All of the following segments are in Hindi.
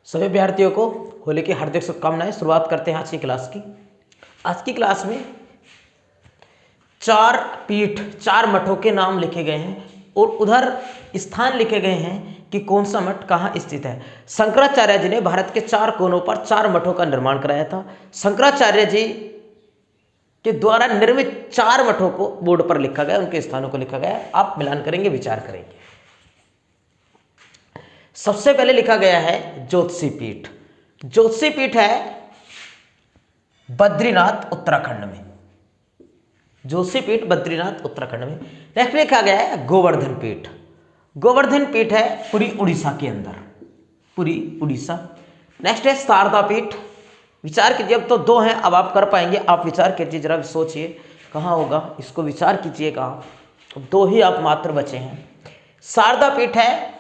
सभी विद्यार्थियों को होली की हार्दिक शुभकामनाएं। शुरुआत करते हैं आज की क्लास की। आज की क्लास में चार मठों के नाम लिखे गए हैं और उधर स्थान लिखे गए हैं कि कौन सा मठ कहाँ स्थित है। शंकराचार्य जी ने भारत के 4 कोनों पर 4 मठों का निर्माण कराया था। शंकराचार्य जी के द्वारा निर्मित 4 मठों को बोर्ड पर लिखा गया, उनके स्थानों को लिखा गया। आप मिलान करेंगे, विचार करेंगे। सबसे पहले लिखा गया है ज्योतिषी पीठ। ज्योतिषी पीठ है बद्रीनाथ उत्तराखंड में। ज्योतिषी पीठ बद्रीनाथ उत्तराखंड में। नेक्स्ट लिखा गया है गोवर्धन पीठ। गोवर्धन पीठ है पूरी उड़ीसा के अंदर, पूरी उड़ीसा। नेक्स्ट है शारदा पीठ। विचार कीजिए, अब तो 2 हैं, अब आप कर पाएंगे। आप विचार कीजिए, जरा सोचिए कहाँ होगा, इसको विचार कीजिएगा। अब 2 ही आप मात्र बचे हैं। शारदा पीठ है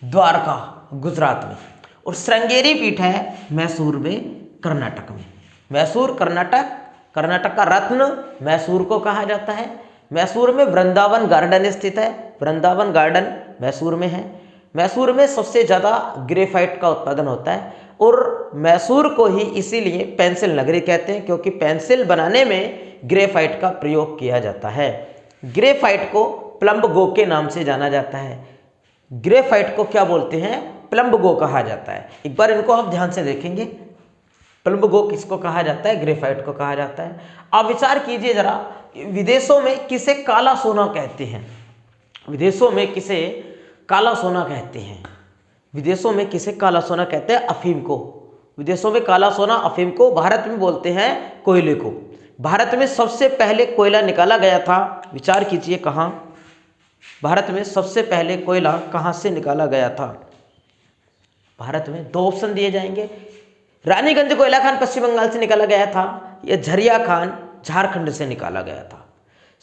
द्वारका गुजरात में, और श्रृंगेरी पीठ है मैसूर में कर्नाटक में। मैसूर कर्नाटक, कर्नाटक का रत्न मैसूर को कहा जाता है। मैसूर में वृंदावन गार्डन स्थित है। वृंदावन गार्डन मैसूर में है। मैसूर में सबसे ज़्यादा ग्रेफाइट का उत्पादन होता है, और मैसूर को ही इसीलिए पेंसिल नगरी कहते हैं, क्योंकि पेंसिल बनाने में ग्रेफाइट का प्रयोग किया जाता है। ग्रेफाइट को प्लम्ब गो के नाम से जाना जाता है। ग्रेफाइट को क्या बोलते हैं? प्लम्ब गो कहा जाता है। एक बार इनको आप ध्यान से देखेंगे, प्लम्ब गो किसको कहा जाता है? ग्रेफाइट को कहा जाता है। आप विचार कीजिए जरा, विदेशों में किसे काला सोना कहते हैं? विदेशों में किसे काला सोना कहते हैं? विदेशों में किसे काला सोना कहते हैं? अफीम को। विदेशों में काला सोना अफीम को, भारत में बोलते हैं कोयले को। भारत में सबसे पहले कोयला निकाला गया था, विचार कीजिए कहाँ? भारत में सबसे पहले कोयला कहाँ से निकाला गया था? भारत में 2 ऑप्शन दिए जाएंगे। रानीगंज कोयला खान पश्चिम बंगाल से निकाला गया था, या झरिया खान झारखंड से निकाला गया था।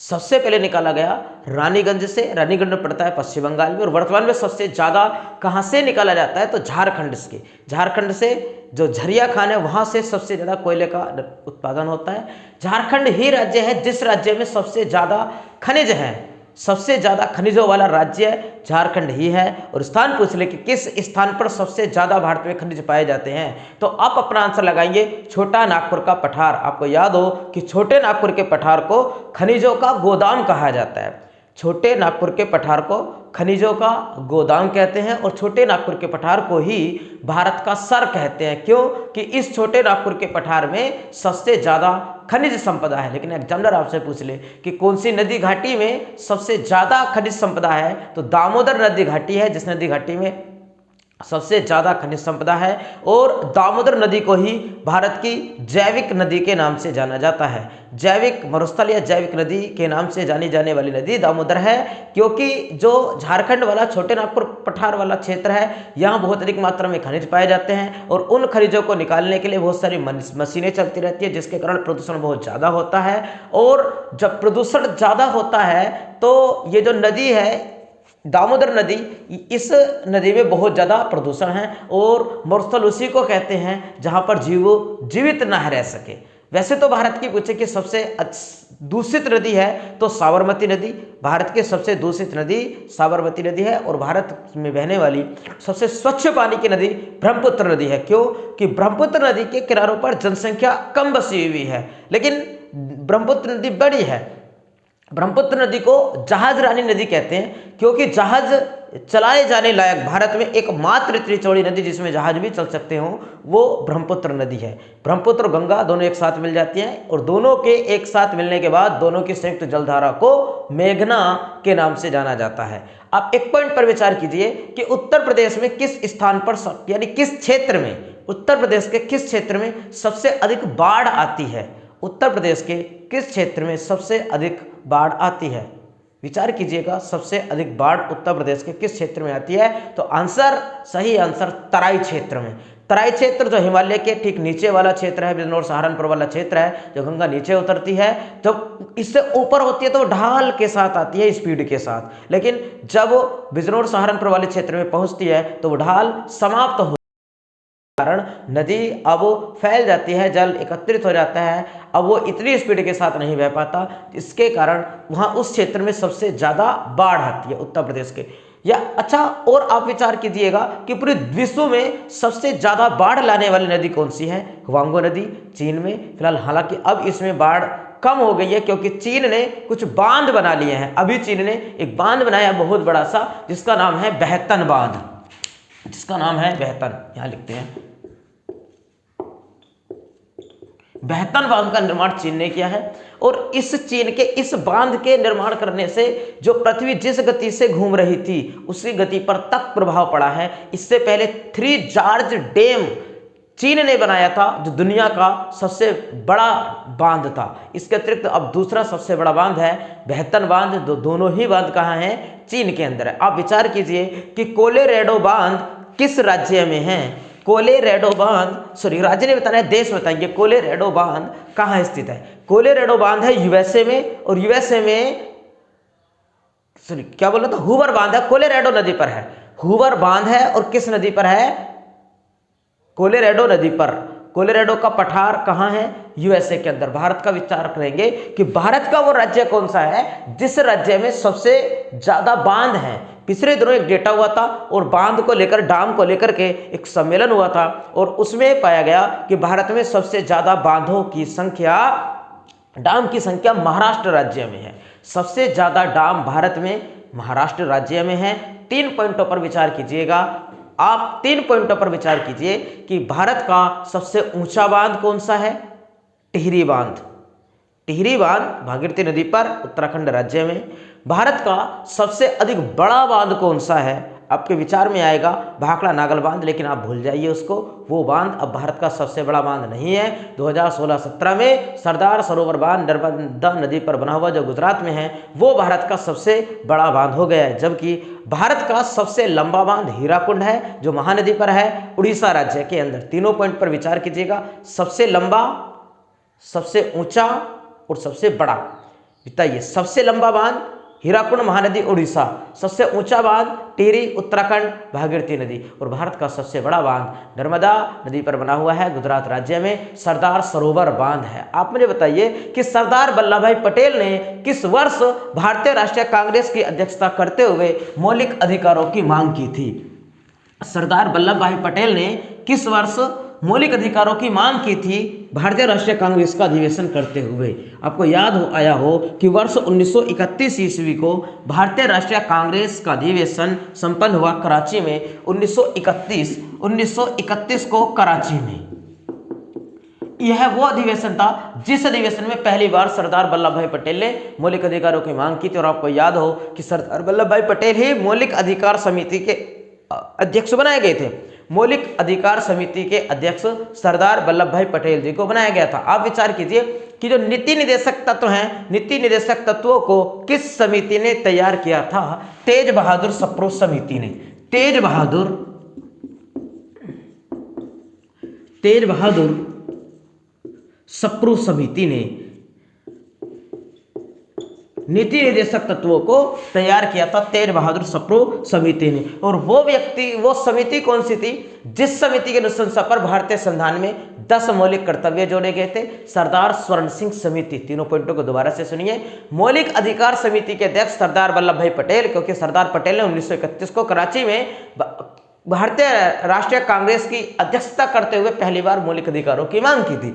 सबसे पहले निकाला गया रानीगंज से। रानीगंज पड़ता है पश्चिम बंगाल में, और वर्तमान में सबसे ज़्यादा कहाँ से निकाला जाता है? तो झारखंड से। झारखंड से जो झरिया खान है, वहाँ से सबसे ज़्यादा कोयले का उत्पादन होता है। झारखंड ही राज्य है जिस राज्य में सबसे ज़्यादा खनिज है। सबसे ज़्यादा खनिजों वाला राज्य झारखंड ही है। और स्थान पूछ ले कि किस स्थान पर सबसे ज़्यादा भारत में खनिज पाए जाते हैं, तो आप अपना आंसर लगाएंगे छोटा नागपुर का पठार। आपको याद हो कि छोटे नागपुर के पठार को खनिजों का गोदाम कहा जाता है। छोटे नागपुर के पठार को खनिजों का गोदाम कहते हैं, और छोटे नागपुर के पठार को ही भारत का सर कहते हैं। क्यों? कि इस छोटे नागपुर के पठार में सबसे ज़्यादा खनिज संपदा है। लेकिन एग्जामिनर आपसे पूछ ले कि कौन सी नदी घाटी में सबसे ज़्यादा खनिज संपदा है, तो दामोदर नदी घाटी है, जिस नदी घाटी में सबसे ज़्यादा खनिज संपदा है। और दामोदर नदी को ही भारत की जैविक नदी के नाम से जाना जाता है। जैविक मरुस्थल या जैविक नदी के नाम से जानी जाने वाली नदी दामोदर है, क्योंकि जो झारखंड वाला छोटे नागपुर पठार वाला क्षेत्र है, यहाँ बहुत अधिक मात्रा में खनिज पाए जाते हैं, और उन खनिजों को निकालने के लिए बहुत सारी मशीनें चलती रहती है, जिसके कारण प्रदूषण बहुत ज़्यादा होता है। और जब प्रदूषण ज़्यादा होता है, तो ये जो नदी है दामोदर नदी, इस नदी में बहुत ज़्यादा प्रदूषण है, और मरुस्थल उसी को कहते हैं जहाँ पर जीव जीवित ना रह सके। वैसे तो भारत की पूछे कि सबसे दूषित नदी है, तो साबरमती नदी भारत की सबसे दूषित नदी साबरमती नदी है। और भारत में बहने वाली सबसे स्वच्छ पानी की नदी ब्रह्मपुत्र नदी है। क्यों? कि ब्रह्मपुत्र नदी के किनारों पर जनसंख्या कम बसी हुई है, लेकिन ब्रह्मपुत्र नदी बड़ी है। ब्रह्मपुत्र नदी को जहाज रानी नदी कहते हैं, क्योंकि जहाज चलाए जाने लायक भारत में एकमात्र इतनी चौड़ी नदी जिसमें जहाज भी चल सकते हों, वो ब्रह्मपुत्र नदी है। ब्रह्मपुत्र और गंगा दोनों एक साथ मिल जाती हैं, और दोनों के एक साथ मिलने के बाद दोनों की संयुक्त जलधारा को मेघना के नाम से जाना जाता है। आप एक पॉइंट पर विचार कीजिए कि उत्तर प्रदेश में किस स्थान पर, यानी किस क्षेत्र में, उत्तर प्रदेश के किस क्षेत्र में सबसे अधिक बाढ़ आती है? उत्तर प्रदेश के किस क्षेत्र में सबसे अधिक बाढ़ आती है? विचार कीजिएगा, सबसे अधिक बाढ़ उत्तर प्रदेश के किस क्षेत्र में आती है? तो आंसर, सही आंसर तराई क्षेत्र में। तराई क्षेत्र जो हिमालय के ठीक नीचे वाला क्षेत्र है, बिजनौर सहारनपुर वाला क्षेत्र है, जो गंगा नीचे उतरती है, जब इससे ऊपर होती है तो ढाल के साथ आती है, स्पीड के साथ। लेकिन जब बिजनौर सहारनपुर वाले क्षेत्र में पहुंचती है तो वो ढाल समाप्त हो कारण नदी अब फैल जाती है, जल एकत्रित हो जाता है, अब वो इतनी स्पीड के साथ नहीं बह पाता, इसके कारण वहाँ उस क्षेत्र में सबसे ज़्यादा बाढ़ आती है उत्तर प्रदेश के। या अच्छा, और आप विचार कीजिएगा कि पूरे विश्व में सबसे ज्यादा बाढ़ लाने वाली नदी कौन सी है? हुआंगो नदी, चीन में। फिलहाल हालांकि अब इसमें बाढ़ कम हो गई है क्योंकि चीन ने कुछ बांध बना लिए हैं। अभी चीन ने एक बांध बनाया बहुत बड़ा सा, जिसका नाम है बेहतन बांध, जिसका नाम है बेहतन, यहां लिखते हैं। बेहतन बांध का निर्माण चीन ने किया है, और इस चीन के इस बांध के निर्माण करने से जो पृथ्वी जिस गति से घूम रही थी उसी गति पर तक प्रभाव पड़ा है। इससे पहले 3 जॉर्ज डैम चीन ने बनाया था, जो दुनिया का सबसे बड़ा बांध था। इसके अतिरिक्त अब दूसरा सबसे बड़ा बांध है बेहतन बांध। दोनों ही बांध कहाँ हैं? चीन के अंदर है। आप विचार कीजिए कि कोलोराडो बांध किस राज्य में है? कोलोराडो बांध, सॉरी राज्य नहीं बताना है, देश बताएंगे। कोलोराडो बांध कहाँ स्थित है? कोलोराडो बांध है यूएसए में, और यूएसए में, सॉरी क्या बोला था, हूवर बांध है, कोलोराडो नदी पर है। हूवर बांध है और किस नदी पर है? कोलोराडो नदी पर। कोलोराडो का पठार कहाँ है? यूएसए के अंदर। भारत का विचार करेंगे कि भारत का वो राज्य कौन सा है जिस राज्य में सबसे ज्यादा बांध है। पिछले दिनों एक डेटा हुआ था और बांध को लेकर, डाम को लेकर के एक सम्मेलन हुआ था, और उसमें पाया गया कि भारत में सबसे ज्यादा बांधों की संख्या, डाम की संख्या महाराष्ट्र राज्य में है। सबसे ज्यादा डाम भारत में महाराष्ट्र राज्य में है। 3 पॉइंटों पर विचार कीजिएगा आप, 3 पॉइंटों पर विचार कीजिए कि भारत का सबसे ऊंचा बांध कौन सा है? टिहरी बांध। टिहरी बांध भागीरथी नदी पर उत्तराखंड राज्य में। भारत का सबसे अधिक बड़ा बांध कौन सा है? आपके विचार में आएगा भाखड़ा नागल बांध, लेकिन आप भूल जाइए उसको। वो बांध अब भारत का सबसे बड़ा बांध नहीं है। 2016-17 में सरदार सरोवर बांध नर्मदा नदी पर बना हुआ जो गुजरात में है, वो भारत का सबसे बड़ा बांध हो गया है। जबकि भारत का सबसे लंबा बांध हीराकुंड है, जो महानदी पर है, उड़ीसा राज्य के अंदर। तीनों पॉइंट पर विचार कीजिएगा, सबसे लंबा, सबसे ऊंचा और सबसे बड़ा। बताइए, सबसे लंबा बांध हीराकुंड महानदी उड़ीसा, सबसे ऊंचा बांध टिहरी उत्तराखंड भागीरथी नदी, और भारत का सबसे बड़ा बांध नर्मदा नदी पर बना हुआ है गुजरात राज्य में, सरदार सरोवर बांध है। आप मुझे बताइए कि सरदार वल्लभ भाई पटेल ने किस वर्ष भारतीय राष्ट्रीय कांग्रेस की अध्यक्षता करते हुए मौलिक अधिकारों की मांग की थी? सरदार वल्लभ भाई पटेल ने किस वर्ष मौलिक अधिकारों की मांग की थी भारतीय राष्ट्रीय कांग्रेस का अधिवेशन करते हुए? आपको याद आया हो कि वर्ष 1931 ईस्वी को भारतीय राष्ट्रीय कांग्रेस का अधिवेशन संपन्न हुआ कराची में। 1931 को कराची में। यह वो अधिवेशन था जिस अधिवेशन में पहली बार सरदार वल्लभ भाई पटेल ने मौलिक अधिकारों की मांग की थी। और आपको याद हो कि सरदार वल्लभ भाई पटेल ही मौलिक अधिकार समिति के अध्यक्ष बनाए गए थे। मौलिक अधिकार समिति के अध्यक्ष सरदार वल्लभ भाई पटेल जी को बनाया गया था। आप विचार कीजिए कि जो नीति निर्देशक तत्व हैं, नीति निर्देशक तत्वों को किस समिति ने तैयार किया था? तेज बहादुर सप्रू समिति ने। तेज बहादुर सप्रू समिति ने नीति निर्देशक तत्वों को तैयार किया था, तेज बहादुर सप्रू समिति ने। और वो समिति कौन सी थी? जिस समिति के अनुशंसा पर भारतीय संविधान में 10 मौलिक कर्तव्य जोड़े गए थे। सरदार स्वर्ण सिंह समिति। तीनों पॉइंटों को दोबारा से सुनिए। मौलिक अधिकार समिति के अध्यक्ष सरदार वल्लभ भाई पटेल, क्योंकि सरदार पटेल ने 1931 को कराची में भारतीय राष्ट्रीय कांग्रेस की अध्यक्षता करते हुए पहली बार मौलिक अधिकारों की मांग की थी।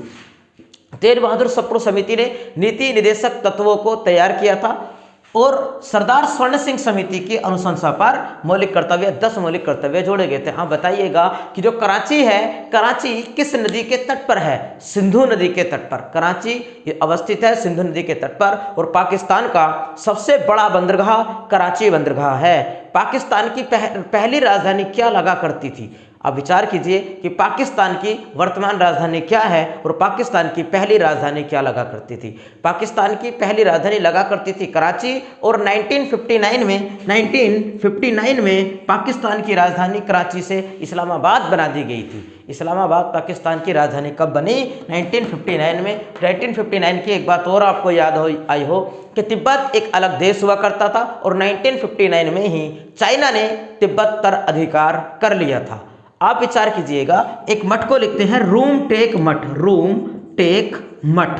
तेज बहादुर सप्रू समिति ने नीति निर्देशक तत्वों को तैयार किया था, और सरदार स्वर्ण सिंह समिति की अनुशंसा पर मौलिक कर्तव्य 10 मौलिक कर्तव्य जोड़े गए थे। आप बताइएगा कि जो कराची है, कराची किस नदी के तट पर है? सिंधु नदी के तट पर कराची अवस्थित है, सिंधु नदी के तट पर। और पाकिस्तान का सबसे बड़ा बंदरगाह कराची बंदरगाह है। पाकिस्तान की पहली राजधानी क्या लगा करती थी? अब विचार कीजिए कि पाकिस्तान की वर्तमान राजधानी क्या है और पाकिस्तान की पहली राजधानी क्या लगा करती थी? पाकिस्तान की पहली राजधानी लगा करती थी कराची, और 1959 में पाकिस्तान की राजधानी कराची से इस्लामाबाद बना दी गई थी। इस्लामाबाद पाकिस्तान की राजधानी कब बनी? 1959 में। 1959 की एक बात और आपको याद आई हो कि तिब्बत एक अलग देश हुआ करता था, और 1959 में ही चाइना ने तिब्बत पर अधिकार कर लिया था। आप विचार कीजिएगा, एक मठ को लिखते हैं रूम टेक मठ। रूम टेक मठ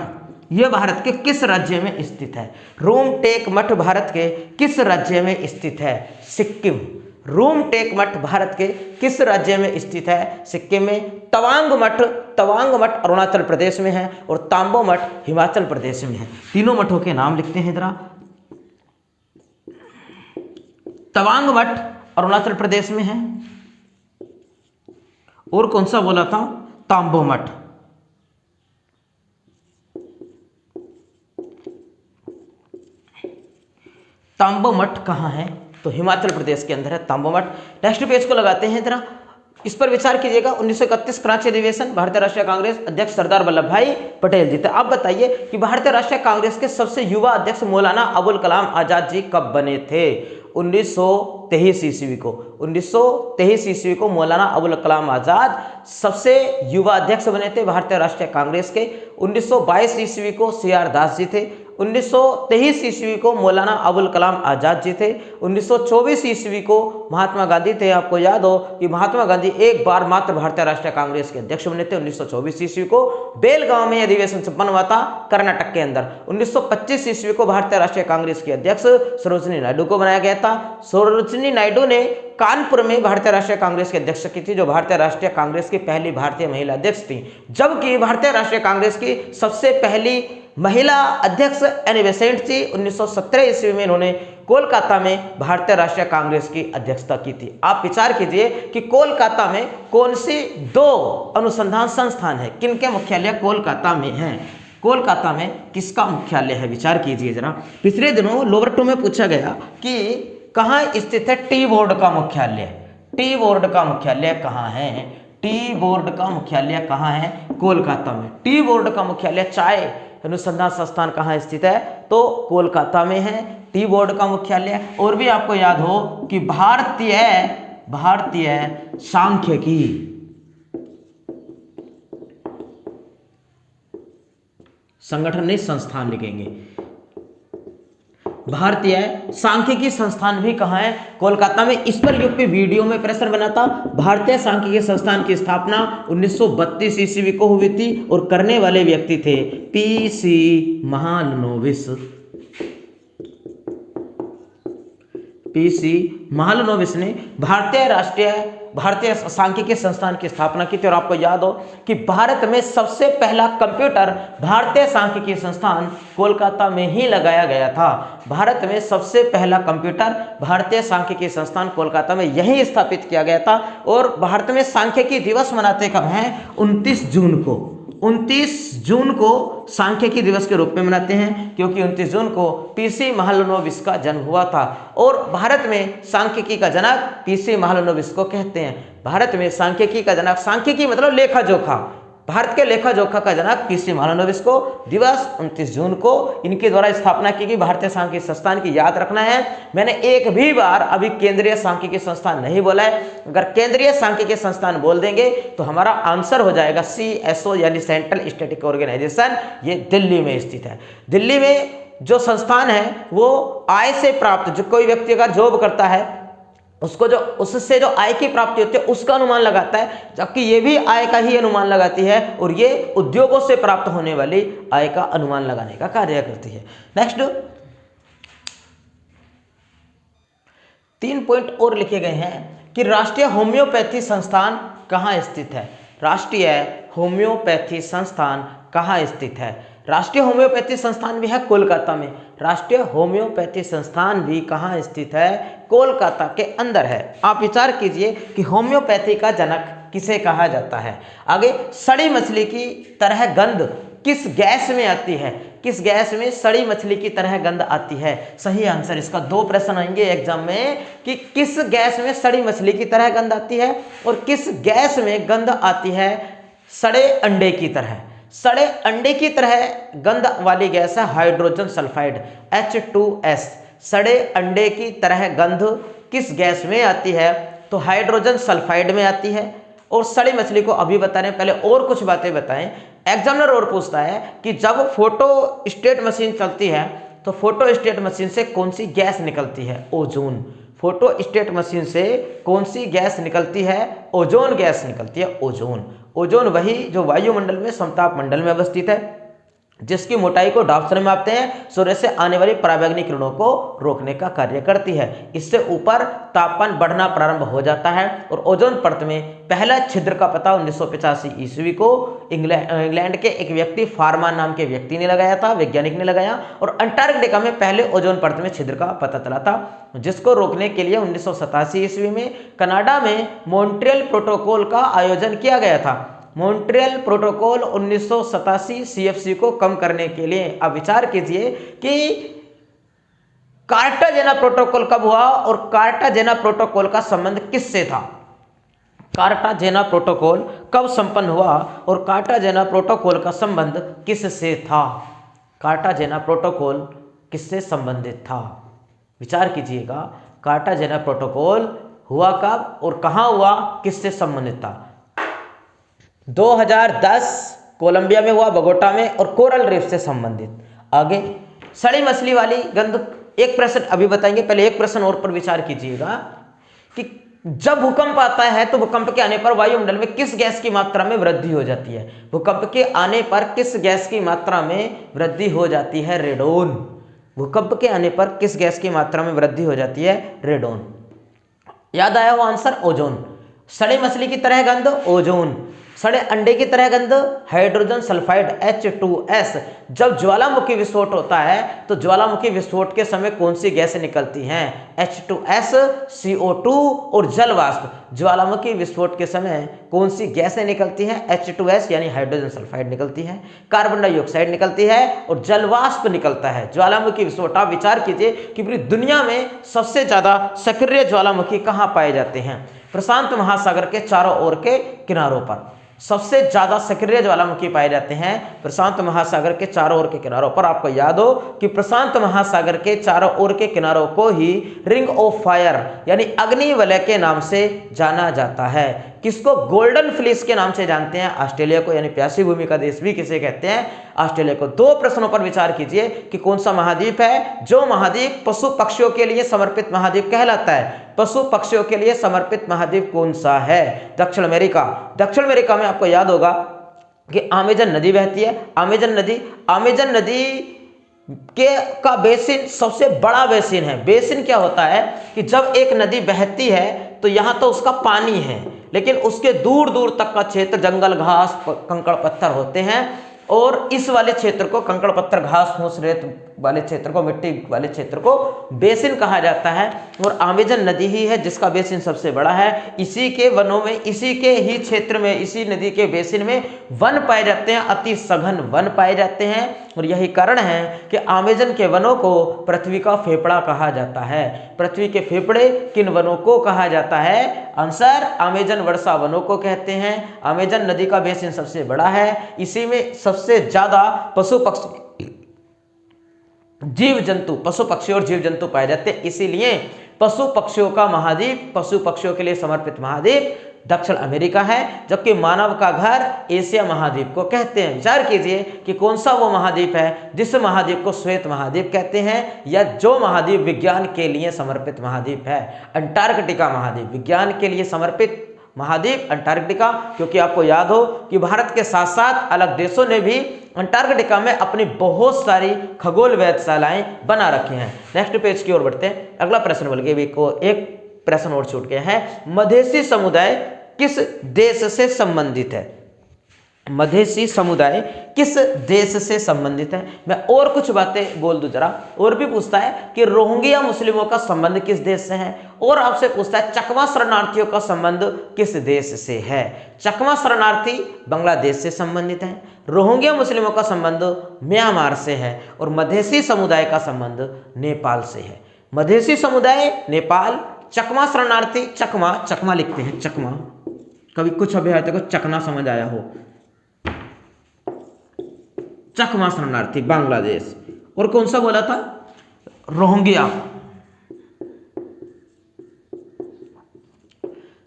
यह भारत के किस राज्य में स्थित है? रूम टेक मठ भारत के किस राज्य में स्थित है? सिक्किम। रूमटेक मठ भारत के किस राज्य में स्थित है? सिक्किम में। तवांग मठ अरुणाचल प्रदेश में है और तांबो मठ हिमाचल प्रदेश में है। तीनों मठों के नाम लिखते हैं जरा। तवांग मठ अरुणाचल प्रदेश में है और कौन सा बोला था? तांबो मठ। तांबो मठ कहाँ है? तो हिमाचल प्रदेश के अंदर है तांबो मठ। नेक्स्ट पेज को लगाते हैं जरा, इस पर विचार कीजिएगा। 1931 क्रांति अधिवेशन, भारतीय राष्ट्रीय कांग्रेस अध्यक्ष सरदार वल्लभ भाई पटेल जी थे। आप बताइए कि भारतीय राष्ट्रीय कांग्रेस के सबसे युवा अध्यक्ष मौलाना अबुल कलाम आजाद जी कब बने थे? 1923 ईस्वी को। 1923 ईस्वी को मौलाना अबुल कलाम आजाद सबसे युवा अध्यक्ष बने थे भारतीय राष्ट्रीय कांग्रेस के। 1922 ईस्वी को CR दास जी थे। 1923 ईस्वी को मौलाना अबुल कलाम आजाद जी थे। 1924 ईस्वी को महात्मा गांधी थे। आपको याद हो कि महात्मा गांधी एक बार मात्र भारतीय राष्ट्रीय कांग्रेस के अध्यक्ष बने थे। 1924 ईस्वी को बेलगांव में अधिवेशन संपन्न हुआ था कर्नाटक के अंदर। 1925 ईस्वी को भारतीय राष्ट्रीय कांग्रेस की अध्यक्ष सरोजिनी नायडू को बनाया गया था। सरोजिनी नायडू ने कानपुर में भारतीय राष्ट्रीय कांग्रेस के अध्यक्ष की थी, जो भारतीय राष्ट्रीय कांग्रेस की पहली भारतीय महिला अध्यक्ष थी। जबकि भारतीय राष्ट्रीय कांग्रेस की सबसे पहली महिला अध्यक्ष एनी बेसेंट थी। 1917 ईस्वी में इन्होंने कोलकाता में भारतीय राष्ट्रीय कांग्रेस की अध्यक्षता की थी। आप विचार कीजिए कि कोलकाता में कौन सी दो अनुसंधान संस्थान है, किनके मुख्यालय कोलकाता में हैं? कोलकाता में किसका मुख्यालय है? विचार कीजिए जरा। पिछले दिनों लोअर 2 में पूछा गया कि कहाँ स्थित है टी बोर्ड का मुख्यालय? टी बोर्ड का मुख्यालय कहाँ है? टी बोर्ड का मुख्यालय कहाँ है? कोलकाता में। टी बोर्ड का मुख्यालय चाय अनुसंधान संस्थान कहाँ स्थित है? तो कोलकाता में है टी बोर्ड का मुख्यालय। और भी आपको याद हो कि भारतीय सांख्यिकी संगठन नहीं, संस्थान लिखेंगे। भारतीय सांख्यिकी संस्थान भी कहाँ है? कोलकाता में। इस पर यूपी वीडियो में प्रश्न बना था। भारतीय सांख्यिकी संस्थान की स्थापना 1932 ईस्वी को हुई थी और करने वाले व्यक्ति थे PC महालनोबिस। PC महालनोबिस ने भारतीय सांख्यिकी संस्थान की स्थापना की थी। और आपको याद हो कि भारत में सबसे पहला कंप्यूटर भारतीय सांख्यिकी संस्थान कोलकाता में ही लगाया गया था। भारत में सबसे पहला कंप्यूटर भारतीय सांख्यिकी संस्थान कोलकाता में यही स्थापित किया गया था। और भारत में सांख्यिकी दिवस मनाते कब हैं? 29 जून को। 29 जून को सांख्यिकी दिवस के रूप में मनाते हैं, क्योंकि 29 जून को PC महालनोबिस का जन्म हुआ था। और भारत में सांख्यिकी का जनक PC महालनोबिस को कहते हैं। भारत में सांख्यिकी का जनक, सांख्यिकी मतलब लेखा जोखा, भारत के लेखा जोखा का जनक PC महालनोबिस को दिवस 29 जून को इनके द्वारा स्थापना की गई। भारतीय सांख्यिकी संस्थान की याद रखना है। मैंने एक भी बार अभी केंद्रीय सांख्यिकी संस्थान नहीं बोला है। अगर केंद्रीय सांख्यिकी संस्थान बोल देंगे तो हमारा आंसर हो जाएगा CSO यानी सेंट्रल स्टैटिस्टिकल ऑर्गेनाइजेशन। ये दिल्ली में स्थित है। दिल्ली में जो संस्थान है वो आय से प्राप्त, जो कोई व्यक्ति अगर जॉब करता है उसको उससे जो आय की प्राप्ति होती है उसका अनुमान लगाता है, जबकि ये भी आय का ही अनुमान लगाती है और ये उद्योगों से प्राप्त होने वाली आय का अनुमान लगाने का कार्य करती है। नेक्स्ट 3 पॉइंट और लिखे गए हैं कि राष्ट्रीय होम्योपैथी संस्थान कहाँ स्थित है? राष्ट्रीय होम्योपैथी संस्थान कहाँ स्थित है? राष्ट्रीय होम्योपैथी संस्थान भी है कोलकाता में। राष्ट्रीय होम्योपैथी संस्थान भी कहाँ स्थित है? कोलकाता के अंदर है। आप विचार कीजिए कि होम्योपैथी का जनक किसे कहा जाता है। आगे, सड़ी मछली की तरह गंध किस गैस में आती है? किस गैस में सड़ी मछली की तरह गंध आती है? सही आंसर इसका 2 प्रश्न आएंगे एग्जाम में कि किस गैस में सड़ी मछली की तरह गंध आती है और किस गैस में गंध आती है सड़े अंडे की तरह। सड़े अंडे की तरह गंध वाली गैस है हाइड्रोजन सल्फाइड H2S। सड़े अंडे की तरह गंध किस गैस में आती है? तो हाइड्रोजन सल्फाइड में आती है। और सड़ी मछली को अभी बता रहे हैं, पहले और कुछ बातें बताएं। एग्जामिनर और पूछता है कि जब फोटो स्टेट मशीन चलती है तो फोटो स्टेट मशीन से कौन सी गैस निकलती है? ओजोन। फोटो स्टेट मशीन से कौन सी गैस निकलती है? ओजोन गैस निकलती है। ओजोन वही जो वायुमंडल में समताप मंडल में अवस्थित है। जिसकी मोटाई को डाप्सन में मापते हैं, सूर्य से आने वाली पराबैंगनी किरणों को रोकने का कार्य करती है। इससे ऊपर तापमान बढ़ना प्रारंभ हो जाता है और ओजोन परत में पहला छिद्र का पता 1985 ईस्वी को इंग्लैंड के एक व्यक्ति फार्मा नाम के व्यक्ति ने लगाया था, वैज्ञानिक ने लगाया। और अंटार्कटिका में पहले ओजोन परत में छिद्र का पता चला था, जिसको रोकने के लिए 1987 ईस्वी में कनाडा में मॉन्ट्रियल प्रोटोकॉल का आयोजन किया गया था। मॉन्ट्रियल प्रोटोकॉल 1987 सीएफसी को कम करने के लिए, अब विचार कीजिए कि कार्टाजेना प्रोटोकॉल कब हुआ और कार्टाजेना प्रोटोकॉल का संबंध किससे था। कार्टाजेना प्रोटोकॉल कब संपन्न हुआ और कार्टाजेना प्रोटोकॉल का संबंध किससे था। कार्टाजेना प्रोटोकॉल किससे संबंधित था, विचार कीजिएगा। कार्टाजेना प्रोटोकॉल हुआ कब और कहां हुआ, किससे संबंधित था। 2010 कोलंबिया में हुआ, बगोटा में, और कोरल रीफ से संबंधित। आगे सड़ी मछली वाली गंध, एक प्रश्न अभी बताएंगे, पहले एक प्रश्न और पर विचार कीजिएगा कि जब भूकंप आता है तो भूकंप के आने पर वायुमंडल में किस गैस की मात्रा में वृद्धि हो जाती है। भूकंप के आने पर किस गैस की मात्रा में वृद्धि हो जाती है, रेडोन। भूकंप के आने पर किस गैस की मात्रा में वृद्धि हो जाती है, रेडोन। याद आया वो आंसर, ओजोन। सड़े मछली की तरह गंध, ओजोन। सड़े अंडे की तरह गंध, हाइड्रोजन सल्फाइड H2S। जब ज्वालामुखी विस्फोट होता है तो ज्वालामुखी विस्फोट के समय कौन सी गैसें निकलती हैं, H2S, CO2 और जल वाष्प। ज्वालामुखी विस्फोट के समय कौन सी गैसें निकलती हैं, H2S यानी हाइड्रोजन सल्फाइड निकलती है, कार्बन डाइऑक्साइड निकलती है और जल वाष्प निकलता है। ज्वालामुखी विस्फोट, आप विचार कीजिए कि पूरी दुनिया में सबसे ज्यादा सक्रिय ज्वालामुखी कहाँ पाए जाते हैं, प्रशांत महासागर के चारों ओर के किनारों पर सबसे ज्यादा सक्रिय ज्वालामुखी पाए जाते हैं प्रशांत महासागर के चारों ओर के किनारों पर। आपको याद हो कि प्रशांत महासागर के चारों ओर के किनारों को ही रिंग ऑफ फायर यानी अग्नि वलय के नाम से जाना जाता है। किसको गोल्डन फ्लीस के नाम से जानते हैं, ऑस्ट्रेलिया को, यानी प्यासी भूमि का देश भी किसे कहते हैं, ऑस्ट्रेलिया को। दो प्रश्नों पर विचार कीजिए कि कौन सा महाद्वीप है जो महाद्वीप पशु पक्षियों के लिए समर्पित महाद्वीप कहलाता है। पशु पक्षियों के लिए समर्पित महाद्वीप कौन सा है, दक्षिण अमेरिका। दक्षिण अमेरिका में आपको याद होगा कि अमेजन नदी बहती है। अमेजन नदी का बेसिन सबसे बड़ा बेसिन है। बेसिन क्या होता है कि जब एक नदी बहती है तो यहां तो उसका पानी है, लेकिन उसके दूर दूर तक का क्षेत्र जंगल, घास, कंकड़ पत्थर होते हैं और इस वाले क्षेत्र को, कंकड़ पत्थर, घास फूस, रेत वाले क्षेत्र को, मिट्टी वाले क्षेत्र को बेसिन कहा जाता है। और अमेजन नदी ही है जिसका बेसिन सबसे बड़ा है। इसी के वनों में, इसी के ही क्षेत्र में, इसी नदी के बेसिन में वन पाए जाते हैं, अति सघन वन पाए जाते हैं। और यही कारण है कि अमेजन के वनों को पृथ्वी का फेफड़ा कहा जाता है। पृथ्वी के फेफड़े किन वनों को कहा जाता है, आंसर अमेजन वर्षा वनों को कहते हैं। अमेजन नदी का बेसिन सबसे बड़ा है, इसी में सबसे ज्यादा पशु पक्षी, जीव जंतु, पशु पक्षी और जीव जंतु पाए जाते हैं। इसीलिए पशु पक्षियों का महाद्वीप, पशु पक्षियों के लिए समर्पित महाद्वीप दक्षिण अमेरिका है, जबकि मानव का घर एशिया महाद्वीप को कहते हैं। विचार कीजिए कि कौन सा वो महाद्वीप है जिस महाद्वीप को श्वेत महाद्वीप कहते हैं, या जो महाद्वीप विज्ञान के लिए समर्पित महाद्वीप है, अंटार्कटिका महाद्वीप। विज्ञान के लिए समर्पित महाद्वीप अंटार्कटिका, क्योंकि आपको याद हो कि भारत के साथ साथ अलग देशों ने भी अंटार्कटिका में अपनी बहुत सारी खगोल वेधशालाएं बना रखी हैं। नेक्स्ट पेज की ओर बढ़ते हैं। अगला प्रश्न बोल के एक प्रश्न और छूट गया है। मधेसी समुदाय किस देश से संबंधित है? मधेसी समुदाय किस देश से संबंधित है? मैं और कुछ बातें बोल दूं जरा। और भी पूछता है कि रोहिंग्या मुस्लिमों का संबंध किस देश से है, और आपसे पूछता है चकमा शरणार्थियों का संबंध किस देश से है। चकमा शरणार्थी बांग्लादेश से संबंधित है, रोहिंग्या मुस्लिमों का संबंध म्यांमार से है, और मधेसी समुदाय का संबंध नेपाल से है। मधेसी समुदाय नेपाल, चकमा शरणार्थी, चकमा लिखते हैं, चकमा, कभी कुछ अभ्यर्थियों को चकना समझ आया हो, चकमा शरणार्थी बांग्लादेश। और कौन सा बोला था, रोहिंग्या।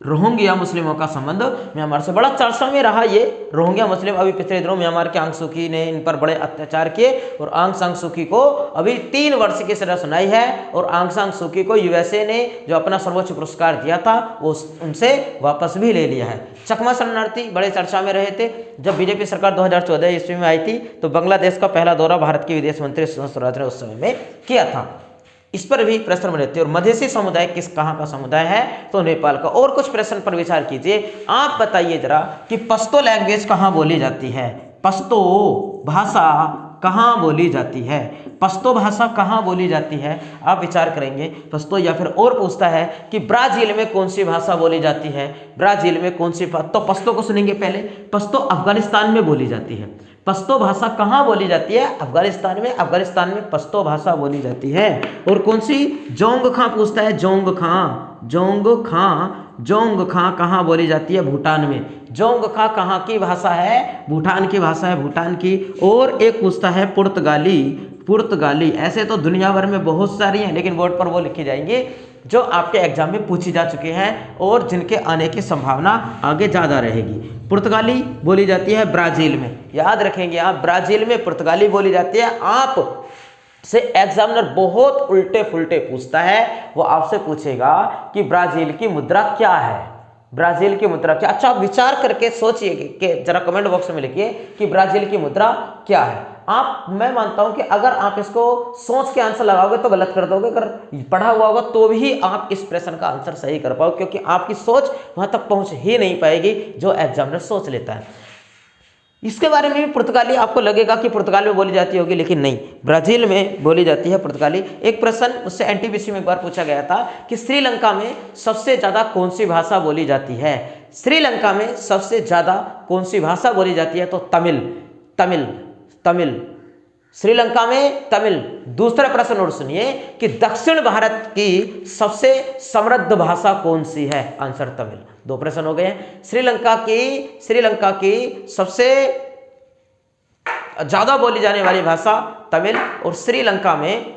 रोहिंग्या मुस्लिमों का संबंध म्यांमार से। बड़ा चर्चा में रहा ये रोहिंग्या मुस्लिम। अभी पिछले दिनों म्यांमार के आंग सू की ने इन पर बड़े अत्याचार किए और आंग सान सू की को अभी 3 वर्ष की सजा सुनाई है। और आंग सान सू की को यूएसए ने जो अपना सर्वोच्च पुरस्कार दिया था वो उनसे वापस भी ले लिया है। चकमा शरणार्थी बड़े चर्चा में रहे थे। जब बीजेपी सरकार 2014 ईस्वी में आई थी तो बांग्लादेश का पहला दौरा भारत के विदेश मंत्री सुषमा स्वराज ने उस समय में किया था। इस पर भी प्रश्न बने थे। और मधेसी समुदाय कहाँ का समुदाय है, तो नेपाल का। और कुछ प्रश्न पर विचार कीजिए। आप बताइए जरा कि पश्तो लैंग्वेज कहाँ बोली जाती है, पश्तो भाषा कहाँ बोली जाती है, पश्तो भाषा कहाँ बोली जाती है। आप विचार करेंगे पश्तो। या फिर और पूछता है कि ब्राजील में कौन सी भाषा बोली जाती है, ब्राजील में कौन सी। तो पश्तो को सुनेंगे पहले। पश्तो अफगानिस्तान में बोली जाती है। पश्तो भाषा कहाँ बोली जाती है, अफगानिस्तान में। अफगानिस्तान में पश्तो भाषा बोली जाती है। और कौन सी, जोंगखां पूछता है। जोंगखां कहाँ बोली जाती है, भूटान में। जोंगखां कहाँ की भाषा है, भूटान की भाषा है, भूटान की। और एक पूछता है पुर्तगाली। ऐसे तो दुनिया भर में बहुत सारी हैं, लेकिन बोर्ड पर वो लिखी जाएंगी जो आपके एग्जाम में पूछी जा चुके हैं और जिनके आने की संभावना आगे ज़्यादा रहेगी। पुर्तगाली बोली जाती है ब्राज़ील में, याद रखेंगे आप, ब्राज़ील में पुर्तगाली बोली जाती है। आप से एग्जामिनर बहुत उल्टे फुल्टे पूछता है। वो आपसे पूछेगा कि ब्राज़ील की मुद्रा क्या है, ब्राज़ील की मुद्रा क्या। अच्छा, आप विचार करके सोचिए कि जरा कमेंट बॉक्स में लिखिए कि ब्राज़ील की मुद्रा क्या है। मैं मानता हूं कि अगर आप इसको सोच के आंसर लगाओगे तो गलत कर दोगे, अगर पढ़ा हुआ होगा तो भी आप इस प्रश्न का आंसर सही कर पाओगे, क्योंकि आपकी सोच वहां तक पहुंच ही नहीं पाएगी जो एग्जामिनर सोच लेता है। इसके बारे में भी पुर्तगाली आपको लगेगा कि पुर्तगाल में बोली जाती होगी, लेकिन नहीं, ब्राज़ील में बोली जाती है पुर्तगाली। एक प्रश्न उससे एनटीपीसी में एक बार पूछा गया था कि श्रीलंका में सबसे ज़्यादा कौन सी भाषा बोली जाती है। श्रीलंका में सबसे ज़्यादा कौन सी भाषा बोली जाती है, तो तमिल। श्रीलंका में तमिल। दूसरा प्रश्न और सुनिए कि दक्षिण भारत की सबसे समृद्ध भाषा कौन सी है, आंसर तमिल। 2 प्रश्न हो गए। श्रीलंका की सबसे ज्यादा बोली जाने वाली भाषा तमिल। और श्रीलंका में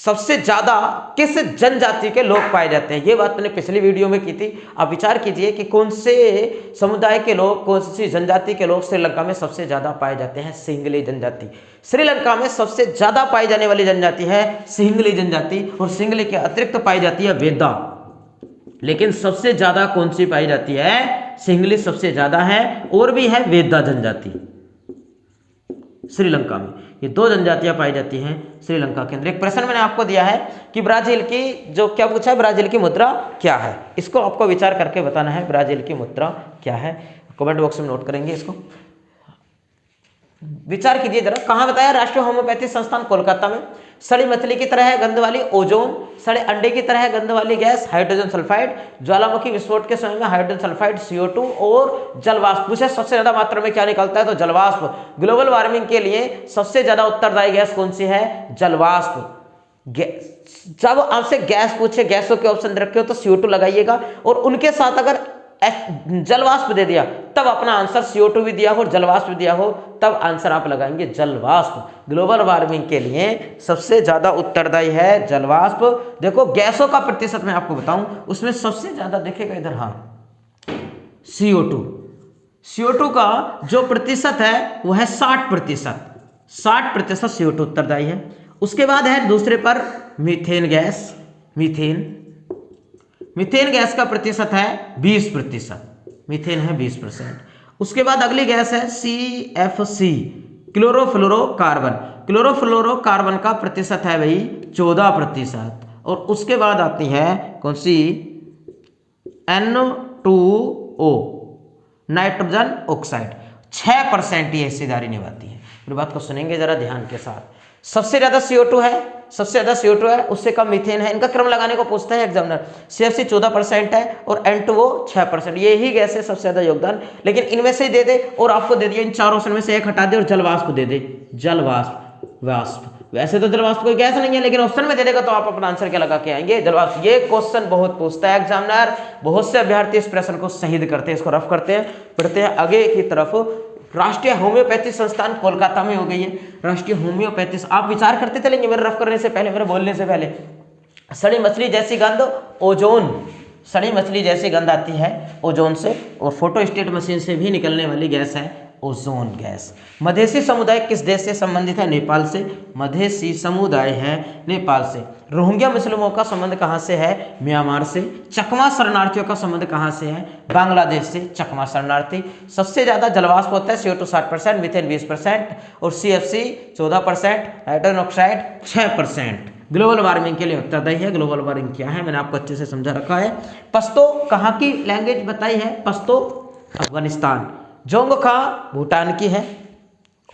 सबसे ज्यादा किस जनजाति के लोग पाए जाते हैं, ये बात मैंने पिछली वीडियो में की थी। आप विचार कीजिए कि कौन से समुदाय के लोग, कौन सी जनजाति के लोग श्रीलंका में सबसे ज्यादा पाए जाते हैं, सिंहली जनजाति। श्रीलंका में सबसे ज्यादा पाई जाने वाली जनजाति है सिंहली जनजाति। और सिंहली के अतिरिक्त पाई जाती है वेदा, लेकिन सबसे ज्यादा कौन सी पाई जाती है, सिंहली सबसे ज्यादा है। और भी है वेदा जनजाति श्रीलंका में। ये 2 जनजातियां पाई जाती हैं श्रीलंका के अंदर। एक प्रश्न मैंने आपको दिया है कि ब्राजील की जो क्या पूछा है, ब्राजील की मुद्रा क्या है, इसको आपको विचार करके बताना है ब्राजील की मुद्रा क्या है। कमेंट बॉक्स में नोट करेंगे इसको, विचार कीजिए जरा। कहाँ बताया, राष्ट्रीय होम्योपैथी संस्थान कोलकाता में। सड़ी मछली की तरह है गंध वाली ओजोन, सड़े अंडे की तरह है गंध वाली गैस हाइड्रोजन सल्फाइड, ज्वालामुखी विस्फोट के समय में हाइड्रोजन सल्फाइड CO2 और जलवाष्प। पूछे सबसे ज्यादा मात्रा में क्या निकलता है, तो जलवाष्प। ग्लोबल वार्मिंग के लिए सबसे ज्यादा उत्तरदायी गैस कौन सी है, जलवाष्प। जब आपसे गैस पूछे, गैसों के ऑप्शन रखे हो तो CO2 लगाइएगा, और उनके साथ अगर जलवाष्प दे दिया तब अपना आंसर CO2 भी दिया हो और जलवाष्प भी दिया हो तब आंसर आप लगाएंगे जलवाष्प। ग्लोबल वार्मिंग के लिए सबसे ज्यादा उत्तरदायी है जलवाष्प। देखो गैसों का प्रतिशत मैं आपको बताऊं, उसमें सबसे ज्यादा देखेगा इधर, हाँ, CO2 का जो प्रतिशत है वो है 60% CO2 उत्तरदायी है। उसके बाद है दूसरे पर मीथेन गैस। मीथेन गैस का प्रतिशत है 20%, मीथेन है 20%। उसके बाद अगली गैस है CFC, क्लोरोफ्लोरोकार्बन का प्रतिशत है भाई 14%। और उसके बाद आती है कौन सी, N2O, नाइट्रोजन ऑक्साइड। 6% ये हिस्सेदारी निभाती है। मेरी बात को सुनेंगे जरा ध्यान के साथ। सबसे ज्यादा CO2 है, उससे कम मीथेन है। इनका क्रम लगाने को पूछता है एग्जामिनर। CFC 14% है और N2O 6%। ये ही गैस है सबसे ज्यादा योगदान, लेकिन इनमें से दे दे और आपको दे दिया इन 4 ऑप्शन में से एक हटा दे और जलवाष्प दे दे, जलवाष्प। वैसे तो जलवाष्प कोई गैस नहीं है, लेकिन ऑप्शन में दे देगा तो आप अपना आंसर क्या लगा के आएंगे, जलवाष्प। ये क्वेश्चन बहुत पूछता है एग्जामिनर। बहुत से अभ्यर्थी इस प्रश्न को शहीद करते हैं, इसको रफ करते हैं। बढ़ते हैं आगे की तरफ। राष्ट्रीय होम्योपैथी संस्थान कोलकाता में हो गई है राष्ट्रीय होम्योपैथी। आप विचार करते चलेंगे मेरे रफ करने से पहले, मेरे बोलने से पहले। सड़ी मछली जैसी गंध ओजोन, सड़ी मछली जैसी गंध आती है ओजोन से, और फोटोस्टेट मशीन से भी निकलने वाली गैस है ओजोन गैस। मधेसी समुदाय किस देश से संबंधित है? नेपाल से। मधेसी समुदाय है नेपाल से। रोहिंग्या मुस्लिमों का संबंध कहाँ से है? म्यांमार से। चकमा शरणार्थियों का संबंध कहाँ से है? बांग्लादेश से। चकमा शरणार्थी। सबसे ज्यादा जलवाष्प होता है CO2 60%, मीथेन 20% और CFC 14%, nitrogen oxide 6%। Global warming के लिए उत्तरदायी है। ग्लोबल वार्मिंग क्या है मैंने आपको अच्छे से समझा रखा है। पश्तो कहाँ की लैंग्वेज बताई है? पश्तो अफगानिस्तान। जोंगखा भूटान की है।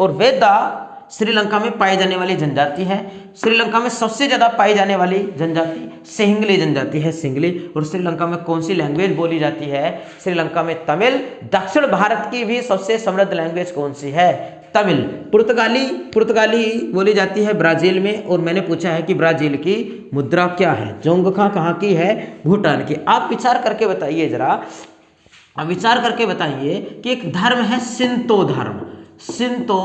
और वेदा श्रीलंका में पाई जाने वाली जनजाति है। श्रीलंका में सबसे ज्यादा पाई जाने वाली जनजाति सिंगली जनजाति है, सिंगली। और श्रीलंका में कौन सी लैंग्वेज बोली जाती है? श्रीलंका में तमिल। दक्षिण भारत की भी सबसे समृद्ध लैंग्वेज कौन सी है? तमिल। पुर्तगाली बोली जाती है ब्राजील में। और मैंने पूछा है कि ब्राजील की मुद्रा क्या है? जोंगखा कहाँ की है? भूटान की। आप विचार करके बताइए जरा, अब विचार करके बताइए कि एक धर्म है शिंतो धर्म। शिंतो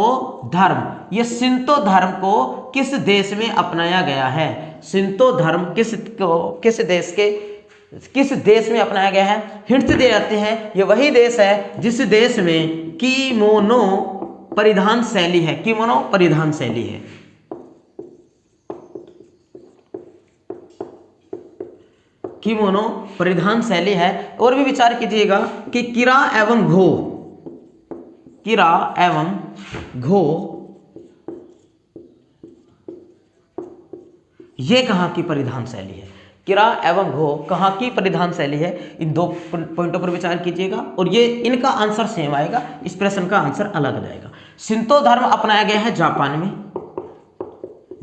धर्म, ये शिंतो धर्म को किस देश में अपनाया गया है? शिंतो धर्म किस देश में अपनाया गया है? हिंट दे जाते हैं, ये वही देश है जिस देश में किमोनो परिधान शैली है। किमोनो परिधान शैली है। किमोनो परिधान शैली है। और भी विचार कीजिएगा कि किरा एवं घो ये कहाँ की परिधान शैली है? किरा एवं घो कहाँ की परिधान शैली है? इन दो पॉइंटों पर विचार कीजिएगा और ये इनका आंसर सेम आएगा, इस प्रश्न का आंसर अलग आ जाएगा। शिंतो धर्म अपनाया गया है जापान में,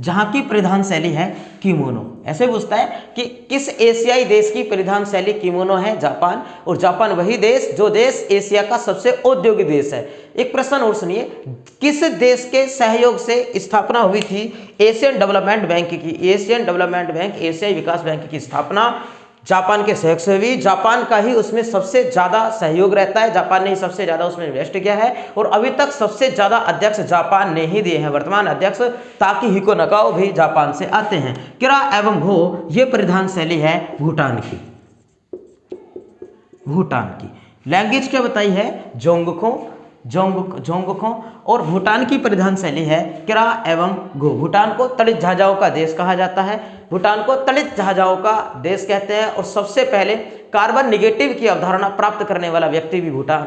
जहां की परिधान शैली है किमोनो। ऐसे पूछता है कि किस एशियाई देश की परिधान शैली किमोनो है? जापान। और जापान वही देश जो देश एशिया का सबसे औद्योगिक देश है। एक प्रश्न और सुनिए, किस देश के सहयोग से स्थापना हुई थी एशियन डेवलपमेंट बैंक की? एशियन डेवलपमेंट बैंक, एशियाई विकास बैंक की स्थापना जापान के सहयोग से हुई। जापान का ही उसमें सबसे ज्यादा सहयोग रहता है, जापान ने ही सबसे ज्यादा उसमें इन्वेस्ट किया है। और अभी तक सबसे ज्यादा अध्यक्ष जापान ने ही दिए हैं, वर्तमान अध्यक्ष ताकीहिको नकाओ भी जापान से आते हैं। किरा एवं घो ये परिधान शैली है भूटान की। लैंग्वेज क्या बताई है? जोंगखो। और भूटान की परिधान शैली है किरा एवं घो। भूटान को तड़ित जहाजाओं का देश कहा जाता है। भूटान को तड़ित जहाजाओं का देश कहते हैं। और सबसे पहले कार्बन निगेटिव की अवधारणा प्राप्त करने वाला व्यक्ति भी भूटान